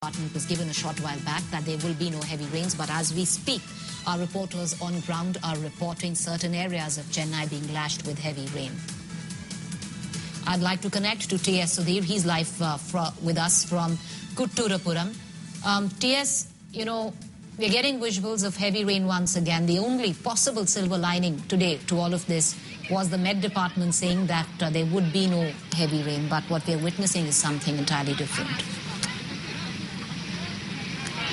Department was given a short while back that there will be no heavy rains, but as we speak, our reporters on ground are reporting certain areas of Chennai being lashed with heavy rain. I'd like to connect to T.S. Sudhir. He's live with us from Kutturapuram. T.S., we're getting visuals of heavy rain once again. The only possible silver lining today to all of this was the Met Department saying that there would be no heavy rain, but what we're witnessing is something entirely different.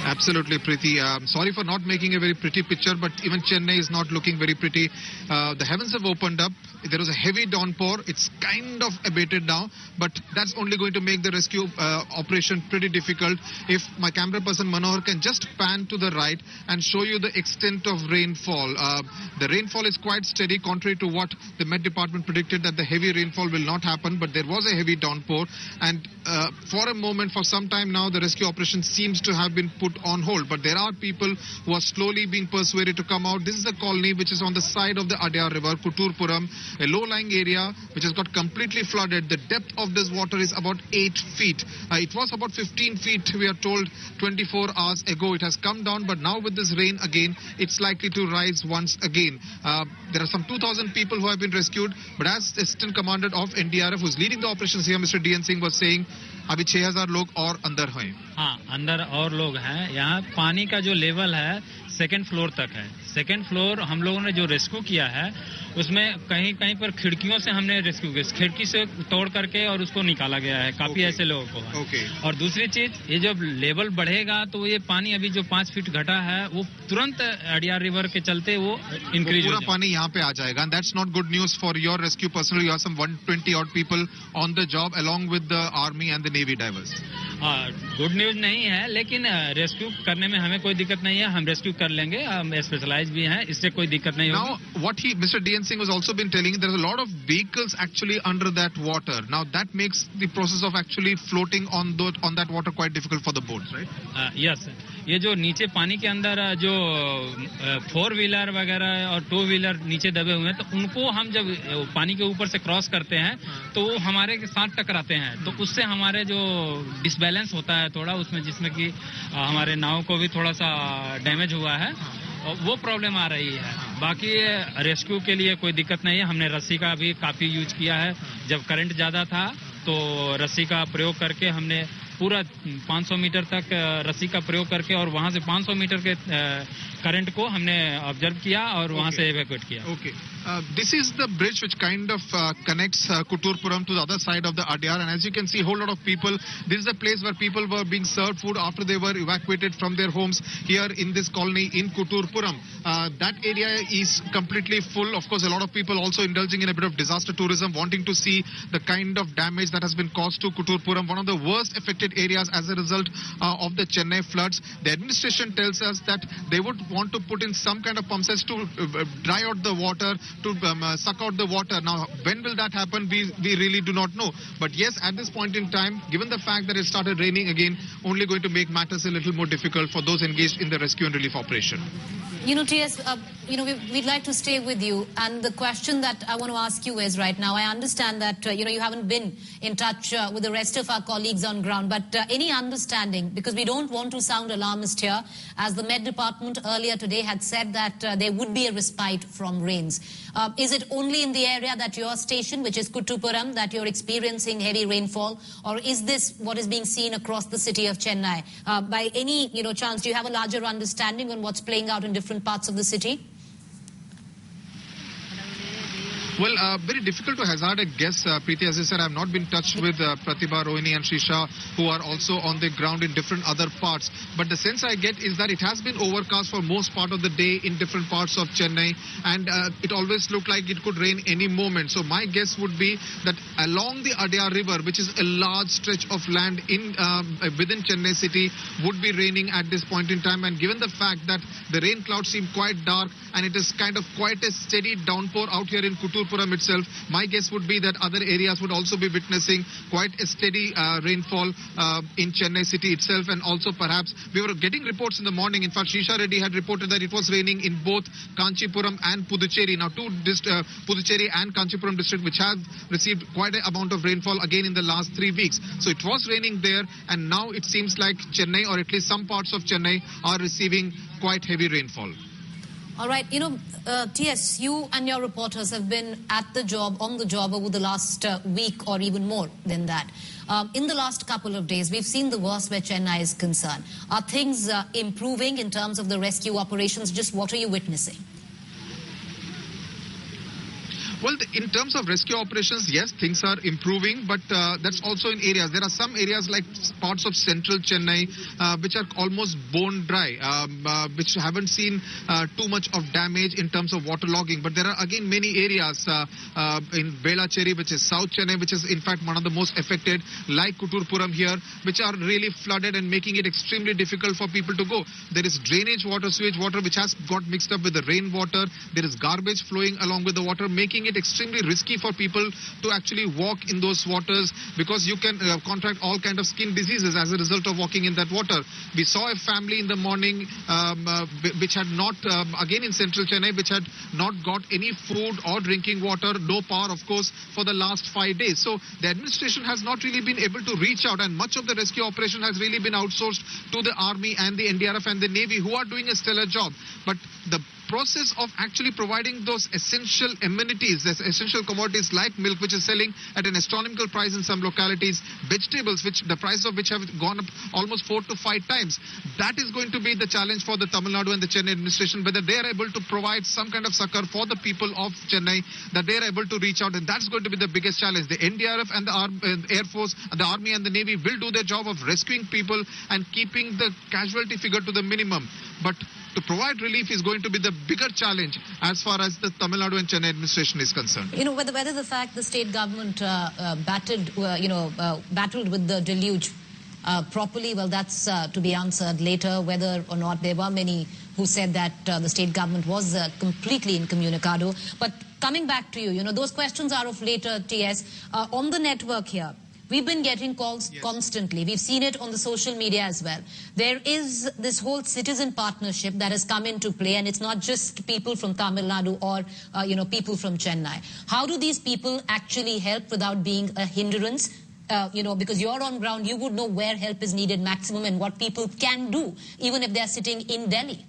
Absolutely, Preeti. Sorry for not making a very pretty picture, but even Chennai is not looking very pretty. The heavens have opened up. There was a heavy downpour. It's kind of abated now, but that's only going to make the rescue operation pretty difficult. If my camera person Manohar can just pan to the right and show you the extent of rainfall. The rainfall is quite steady, contrary to what the Met Department predicted, that the heavy rainfall will not happen, but there was a heavy downpour. And for a moment, for some time now, the rescue operation seems to have been put on hold. But there are people who are slowly being persuaded to come out. This is a colony which is on the side of the Adyar River, Kutturapuram, a low-lying area which has got completely flooded. The depth of this water is about 8 feet. It was about 15 feet, we are told, 24 hours ago. It has come down, but now with this rain again, it's likely to rise once again. There are some 2,000 people who have been rescued, but as Assistant Commander of NDRF, who's leading the operations here, Mr. DN Singh, was saying, अभी 6,000 लोग और अंदर हैं। हाँ, अंदर और लोग हैं। यहाँ पानी का जो लेवल है सेकंड फ्लोर तक है। सेकंड फ्लोर हम लोगों ने जो रेस्क्यू किया है उसमें कहीं कहीं पर खिड़कियों से हमने रेस्क्यू किया, खिड़की से तोड़ करके और उसको निकाला गया है। काफी ऐसे लोगों को। और दूसरी चीज, ये जब लेवल बढ़ेगा तो ये पानी अभी जो 5 फीट घटा है वो तुरंत अडियार रिवर के चलते वो इंक्रीज हो जाएगा। पूरा पानी यहाँ पे आ जाएगा। And that's not good news for your rescue personnel. You have some 120 odd people on the job along with the army and the navy divers. Good news नहीं है, लेकिन रेस्क्यू करने में हमें कोई दिक्कत नहीं है। हम रेस्क्यू कर लेंगे, हम स्पेशलाइज भी हैं, इससे कोई दिक्कत नहीं होगी। Now, what Mr. DN Singh has also been telling, there's a lot of vehicles actually under that water. Now, that makes the process of actually floating on that water quite difficult for the boats, right? Yes. ये जो नीचे पानी के अंदर जो 4 wheeler वगैरह और 2 wheeler नीचे दबे हुए हैं, तो उनको हम जब पानी के ऊपर से क्रॉस करते हैं तो वो हमारे के साथ टकराते हैं, तो उससे हमारे जो डिसबैलेंस होता है थोड़ा उसमें, जिसमें कि हमारे नाव को भी थोड़ा सा डैमेज हुआ है, वो प्रॉब्लम आ रही है। बाकी रेस्क्यू के लिए कोई दिक्कत नहीं है। हमने रस्सी का भी काफी यूज किया है। जब करंट ज्यादा था तो रस्सी का प्रयोग करके हमने पूरा 500 मीटर तक रस्सी का प्रयोग करके और वहां से 500 मीटर के करंट को हमने ऑब्जर्व किया और वहां से इवैक्यूएट किया। Okay. This is the bridge which kind of connects Kutturapuram to the other side of the Adyar, and as you can see, a whole lot of people. This is the place where people were being served food after they were evacuated from their homes here in this colony in Kutturapuram. That area is completely full. Of course, a lot of people also indulging in a bit of disaster tourism, wanting to see the kind of damage that has been caused to Kutturapuram, one of the worst affected areas as a result of the Chennai floods. The administration tells us that they would want to put in some kind of pump sets to dry out the water, to suck out the water. Now, when will that happen? We really do not know. But yes, at this point in time, given the fact that it started raining again, only going to make matters a little more difficult for those engaged in the rescue and relief operation. T.S., we'd like to stay with you. And the question that I want to ask you is right now, I understand that, you haven't been in touch with the rest of our colleagues on ground, but any understanding, because we don't want to sound alarmist here, as the Met Department earlier today had said that there would be a respite from rains. Is it only in the area that you're stationed, which is Kutturapuram, that you're experiencing heavy rainfall, or is this what is being seen across the city of Chennai? By any, chance, do you have a larger understanding on what's playing out in different parts of the city? Well, very difficult to hazard a guess, Preeti. As I said, I have not been in touch with Pratibha, Rohini and Srisha, who are also on the ground in different other parts. But the sense I get is that it has been overcast for most part of the day in different parts of Chennai, and it always looked like it could rain any moment. So my guess would be that along the Adyar River, which is a large stretch of land in within Chennai city, would be raining at this point in time. And given the fact that the rain clouds seem quite dark and it is kind of quite a steady downpour out here in Kutturapuram, Kanchipuram itself. My guess would be that other areas would also be witnessing quite a steady rainfall in Chennai city itself, and also perhaps we were getting reports in the morning. In fact, Shisha Reddy had reported that it was raining in both Kanchipuram and Puducherry. Now, Puducherry and Kanchipuram district which have received quite an amount of rainfall again in the last 3 weeks. So it was raining there, and now it seems like Chennai, or at least some parts of Chennai, are receiving quite heavy rainfall. All right, TS, you and your reporters have been on the job over the last week or even more than that. In the last couple of days, we've seen the worst where Chennai is concerned. Are things improving in terms of the rescue operations? Just what are you witnessing? Well, in terms of rescue operations, yes, things are improving, but that's also in areas. There are some areas like parts of central Chennai which are almost bone dry, which haven't seen too much of damage in terms of waterlogging. But there are again many areas in Belacheri, which is South Chennai, which is in fact one of the most affected, like Kuturpuram here, which are really flooded and making it extremely difficult for people to go. There is drainage water, sewage water, which has got mixed up with the rainwater. There is garbage flowing along with the water, making it extremely risky for people to actually walk in those waters, because you can contract all kind of skin diseases as a result of walking in that water. We saw a family in the morning which had not, again in central Chennai, which had not got any food or drinking water, no power of course, for the last 5 days. So the administration has not really been able to reach out, and much of the rescue operation has really been outsourced to the army and the NDRF and the Navy, who are doing a stellar job. But the process of actually providing those essential amenities, those essential commodities like milk, which is selling at an astronomical price in some localities, vegetables, which the price of which have gone up almost 4 to 5 times. That is going to be the challenge for the Tamil Nadu and the Chennai administration, whether they are able to provide some kind of succor for the people of Chennai, that they are able to reach out, and that's going to be the biggest challenge. The NDRF and the Air Force, the Army and the Navy will do their job of rescuing people and keeping the casualty figure to the minimum. But to provide relief is going to be the bigger challenge as far as the Tamil Nadu and Chennai administration is concerned. Whether the fact the state government battled with the deluge properly, well, that's to be answered later. Whether or not there were many who said that the state government was completely incommunicado. But coming back to you, those questions are of later, TS. On the network here, we've been getting calls constantly. We've seen it on the social media as well. There is this whole citizen partnership that has come into play, and it's not just people from Tamil Nadu or, people from Chennai. How do these people actually help without being a hindrance? Because you're on ground, you would know where help is needed maximum and what people can do, even if they're sitting in Delhi.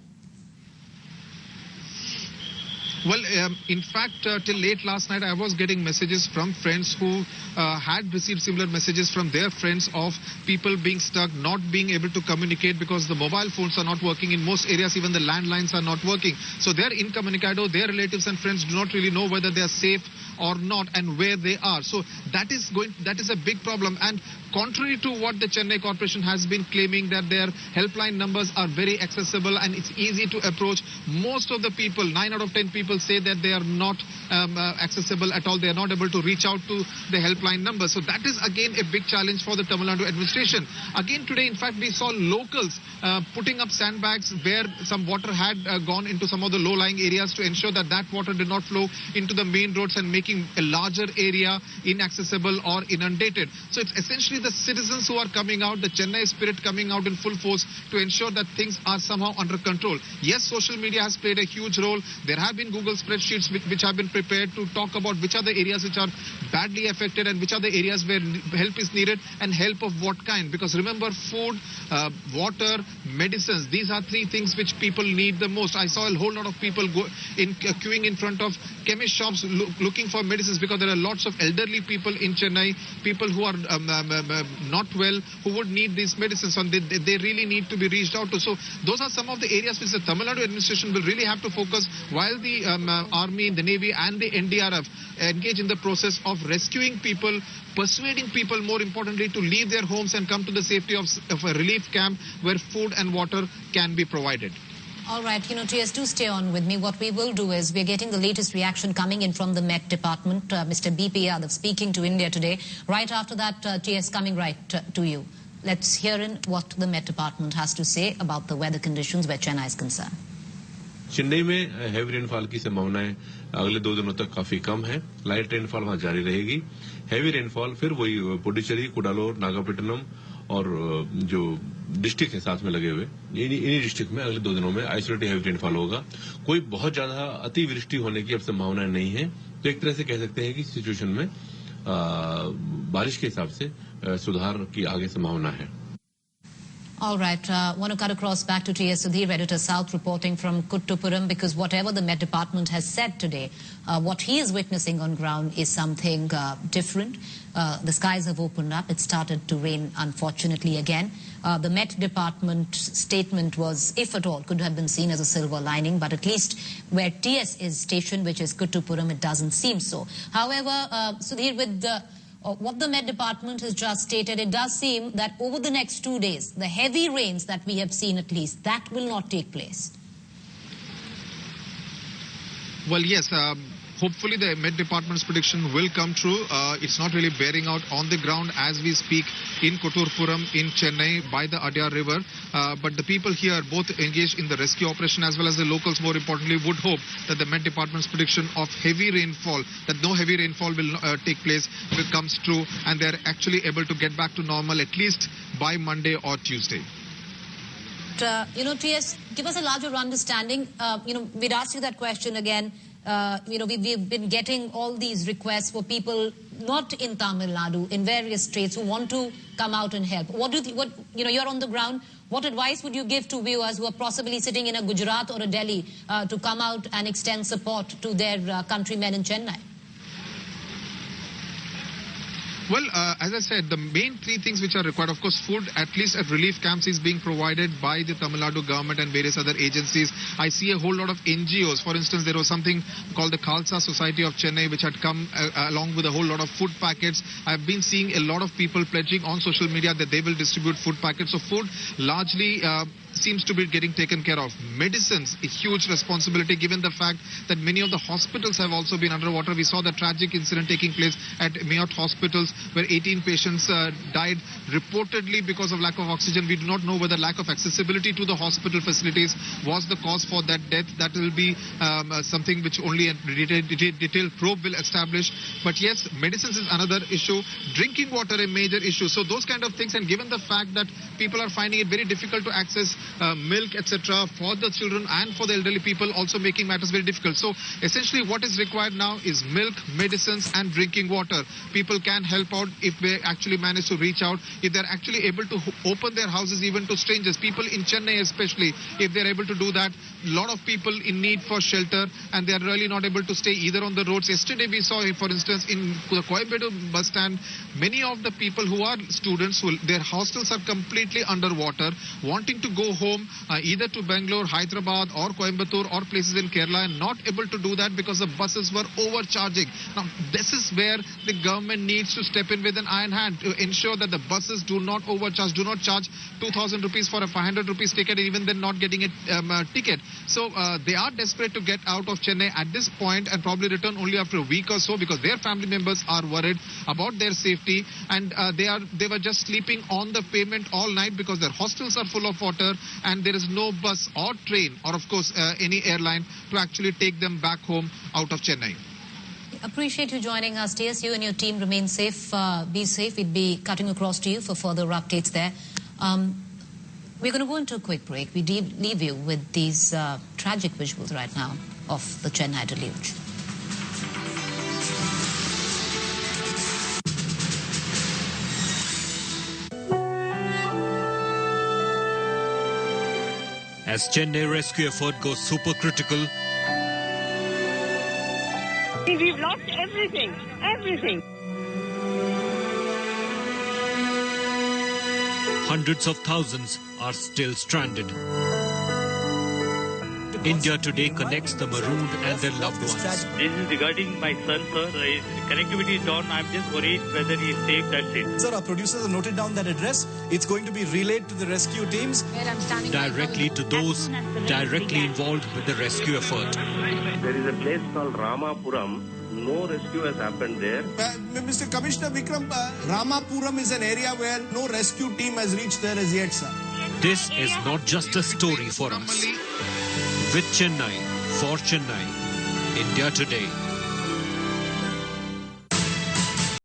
Well, in fact, till late last night, I was getting messages from friends who had received similar messages from their friends of people being stuck, not being able to communicate because the mobile phones are not working. In most areas, even the landlines are not working. So they're incommunicado. Their relatives and friends do not really know whether they are safe or not and where they are. So that is a big problem. And contrary to what the Chennai Corporation has been claiming, that their helpline numbers are very accessible and it's easy to approach, most of the people, 9 out of 10 people, say that they are not accessible at all. They are not able to reach out to the helpline numbers. So that is again a big challenge for the Tamil Nadu administration. Again today, in fact, we saw locals putting up sandbags where some water had gone into some of the low-lying areas to ensure that that water did not flow into the main roads and making a larger area inaccessible or inundated. So it's essentially the citizens who are coming out, the Chennai spirit coming out in full force to ensure that things are somehow under control. Yes, social media has played a huge role. There have been Google spreadsheets which have been prepared to talk about which are the areas which are badly affected and which are the areas where help is needed and help of what kind. Because remember, food, water, medicines, these are 3 things which people need the most. I saw a whole lot of people queuing in front of chemist shops looking for medicines, because there are lots of elderly people in Chennai, people who are not well, who would need these medicines, and they really need to be reached out to. So those are some of the areas which the Tamil Nadu administration will really have to focus while the Army, the Navy and the NDRF engage in the process of rescuing people, persuading people, more importantly, to leave their homes and come to the safety of a relief camp where food and water can be provided. All right, TS, do stay on with me. What we will do is we're getting the latest reaction coming in from the Met Department. Mr. B.P. Yadav speaking to India Today. Right after that, TS, coming right to you. Let's hear in what the Met Department has to say about the weather conditions where Chennai is concerned. Chennai में heavy rainfall की संभावनाएं अगले 2 दिनों तक काफी कम है। Light rainfall वहां जारी रहेगी। हैवी रेनफॉल फिर वही पुडुचेरी, कुडालोर, नागापट्टिनम और जो डिस्ट्रिक्ट है साथ में लगे हुए, इन्हीं डिस्ट्रिक्ट में अगले 2 दिनों में आइसोलेटेड हैवी रेनफॉल होगा। कोई बहुत ज्यादा अतिवृष्टि होने की अब संभावना नहीं है। तो एक तरह से कह सकते हैं कि सिचुएशन में बारिश के हिसाब से सुधार की आगे संभावना है। All right. Want to cut across back to T.S. Sudhir, Editor South, reporting from Kuttupuram, because whatever the Met Department has said today, what he is witnessing on ground is something different. The skies have opened up. It started to rain, unfortunately, again. The Met Department statement was, if at all, could have been seen as a silver lining, but at least where TS is stationed, which is Kuttupuram, it doesn't seem so. However, Sudhir, with what the Met Department has just stated, it does seem that over the next 2 days, the heavy rains that we have seen at least, that will not take place. Well, yes. Hopefully the Met Department's prediction will come true. It's not really bearing out on the ground as we speak in Kuttupuram, in Chennai, by the Adyar River. But the people here, both engaged in the rescue operation as well as the locals, more importantly, would hope that the Met Department's prediction of heavy rainfall, that no heavy rainfall will take place, will comes true, and they're actually able to get back to normal at least by Monday or Tuesday. T.S., give us a larger understanding. We'd asked you that question again. We've been getting all these requests for people not in Tamil Nadu, in various states, who want to come out and help. You're on the ground. What advice would you give to viewers who are possibly sitting in a Gujarat or a Delhi to come out and extend support to their countrymen in Chennai? Well, as I said, the main 3 things which are required, of course, food, at least at relief camps, is being provided by the Tamil Nadu government and various other agencies. I see a whole lot of NGOs. For instance, there was something called the Khalsa Society of Chennai, which had come along with a whole lot of food packets. I've been seeing a lot of people pledging on social media that they will distribute food packets. So food largely seems to be getting taken care of. Medicines, a huge responsibility given the fact that many of the hospitals have also been underwater. We saw the tragic incident taking place at Mayot hospitals where 18 patients died reportedly because of lack of oxygen. We do not know whether lack of accessibility to the hospital facilities was the cause for that death. That will be something which only a detailed probe will establish. But yes, medicines is another issue. Drinking water a major issue. So those kind of things, and given the fact that people are finding it very difficult to access milk, etc., for the children and for the elderly people, also making matters very difficult. So essentially what is required now is milk, medicines and drinking water. People can help out if they actually manage to reach out, if they're actually able to open their houses even to strangers. People in Chennai especially, if they're able to do that, a lot of people in need for shelter, and they're really not able to stay either on the roads. Yesterday we saw, for instance, in the Coimbatore bus stand, many of the people who are students, their hostels are completely underwater, wanting to go home either to Bangalore, Hyderabad or Coimbatore or places in Kerala, and not able to do that because the buses were overcharging. Now this is where the government needs to step in with an iron hand to ensure that the buses do not overcharge, do not charge 2,000 rupees for a 500 rupees ticket, and even then not getting a ticket. So they are desperate to get out of Chennai at this point and probably return only after a week or so, because their family members are worried about their safety, and they were just sleeping on the pavement all night because their hostels are full of water and there is no bus or train or of course any airline to actually take them back home out of Chennai. Appreciate you joining us, TS. You and your team remain safe. Be safe. We'll be cutting across to you for further updates there. We're going to go into a quick break. We leave you with these tragic visuals right now of the Chennai deluge. As Chennai rescue effort goes super critical, we've lost everything. hundreds of thousands are still stranded. India today connects the marooned and their loved ones. This is regarding my son, sir. His connectivity is down. I'm just worried whether he's safe, that's it. Sir, our producers have noted down that address. It's going to be relayed to the rescue teams. Directly to those directly involved with the rescue effort. There is a place called Ramapuram. No rescue has happened there. Mr. Commissioner Vikram, Ramapuram is an area where no rescue team has reached there as yet, sir. This is not just a story for us. With Chennai, for Chennai, India Today.